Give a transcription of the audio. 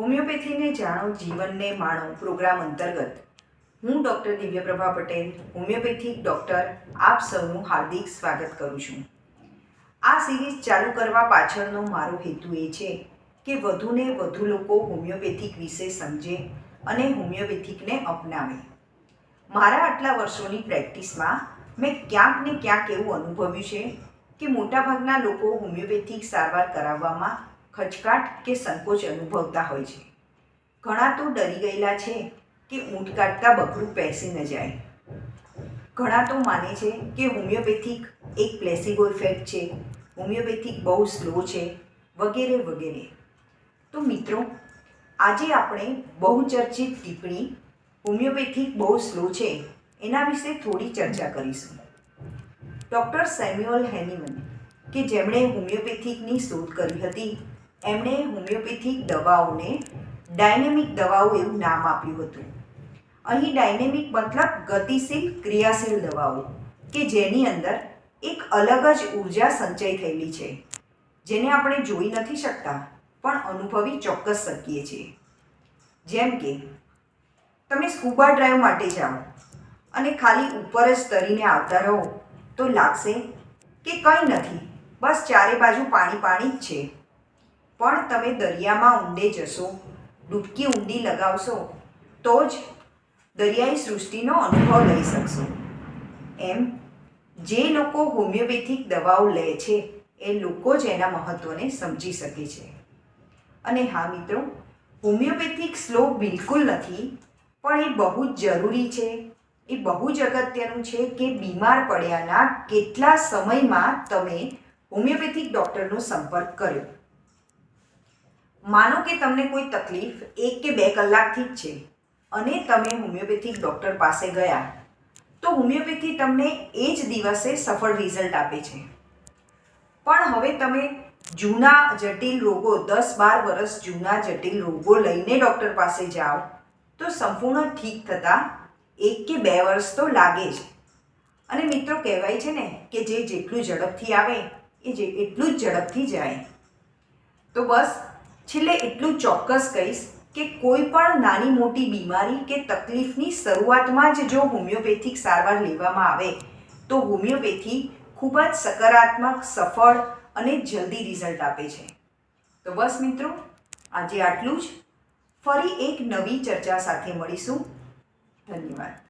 હોમિયોપેથીને જાણો જીવનને માણો પ્રોગ્રામ અંતર્ગત હું ડૉક્ટર દિવ્યપ્રભા પટેલ, હોમિયોપેથિક ડૉક્ટર, આપ સૌનું હાર્દિક સ્વાગત કરું છું. આ સિરીઝ ચાલુ કરવા પાછળનો મારો હેતુ એ છે કે વધુને વધુ લોકો હોમિયોપેથિક વિશે સમજે અને હોમિયોપેથિકને અપનાવે. મારા આટલા વર્ષોની પ્રેક્ટિસમાં મેં ક્યાંક ને ક્યાંક એવું અનુભવ્યું છે કે મોટાભાગના લોકો હોમિયોપેથિક સારવાર કરાવવામાં ખચકાટ કે સંકોચ અનુભવતા હોય છે. ઘણા તો ડરી ગયેલા છે કે ઊંટ કાઢતા બકરું પેસી ન જાય. ઘણા તો માને છે કે હોમિયોપેથિક એક પ્લેસિબો ઇફેક્ટ છે, હોમિયોપેથિક બહુ સ્લો છે, વગેરે વગેરે. તો મિત્રો, આજે આપણે બહુચર્ચિત ટિપ્પણી હોમિયોપેથિક બહુ સ્લો છે એના વિશે થોડી ચર્ચા કરીશું. ડૉક્ટર સેમ્યુઅલ હેનીમન, કે જેમણે હોમિયોપેથિકની શોધ કરી હતી, એમણે હોમિયોપેથિક દવાઓને ડાયનેમિક દવાઓ એવું નામ આપ્યું હતું. અહીં ડાયનેમિક મતલબ ગતિશીલ, ક્રિયાશીલ દવાઓ કે જેની અંદર એક અલગ જ ઉર્જા સંચય થયેલી છે, જેને આપણે જોઈ નથી શકતા પણ અનુભવી ચોક્કસ શકીએ છીએ. જેમ કે તમે સ્કૂબા ડ્રાઈવ માટે જાઓ અને ખાલી ઉપર જ તરીને આવતા રહો તો લાગશે કે કંઈ નથી, બસ ચારે બાજુ પાણી પાણી જ છે. પણ તમે દરિયામાં ઊંડે જશો, ડૂબકી ઊંડી લગાવશો તો જ દરિયાઈ સૃષ્ટિનો અનુભવ લઈ શકશો. એમ જે લોકો હોમિયોપેથિક દવાઓ લે છે એ લોકો જ એના મહત્ત્વને સમજી શકે છે. અને હા મિત્રો, હોમિયોપેથિક સ્લો બિલકુલ નથી, પણ એ બહુ જ જરૂરી છે. એ બહુ જ અગત્યનું છે કે બીમાર પડ્યાના કેટલા સમયમાં તમે હોમિયોપેથિક ડૉક્ટરનો સંપર્ક કર્યો. માનો કે તમને કોઈ તકલીફ 1 કે 2 કલાકથી જ છે અને તમે હોમિયોપેથિક ડૉક્ટર પાસે ગયા, તો હોમિયોપેથી તમને એ જ દિવસે સફળ રિઝલ્ટ આપે છે. પણ હવે તમે જૂના જટિલ રોગો, 10-12 વર્ષ જૂના જટિલ રોગો લઈને ડૉક્ટર પાસે જાઓ તો સંપૂર્ણ ઠીક થતાં 1 કે 2 વર્ષ તો લાગે જ. અને મિત્રો, કહેવાય છે ને કે જે જેટલું ઝડપથી આવે એ એટલું જ ઝડપથી જાય. તો બસ છેલ્લે એટલું ચોક્કસ કહીશ કે કોઈ પણ નાની મોટી બીમારી કે તકલીફની શરૂઆતમાં જ જો હોમિયોપેથિક સારવાર લેવામાં આવે તો હોમિયોપેથી ખૂબ જ સકારાત્મક, સફળ અને જલ્દી રિઝલ્ટ આપે છે. તો બસ મિત્રો, આજે આટલું જ. ફરી એક નવી ચર્ચા સાથે મળીશું. ધન્યવાદ.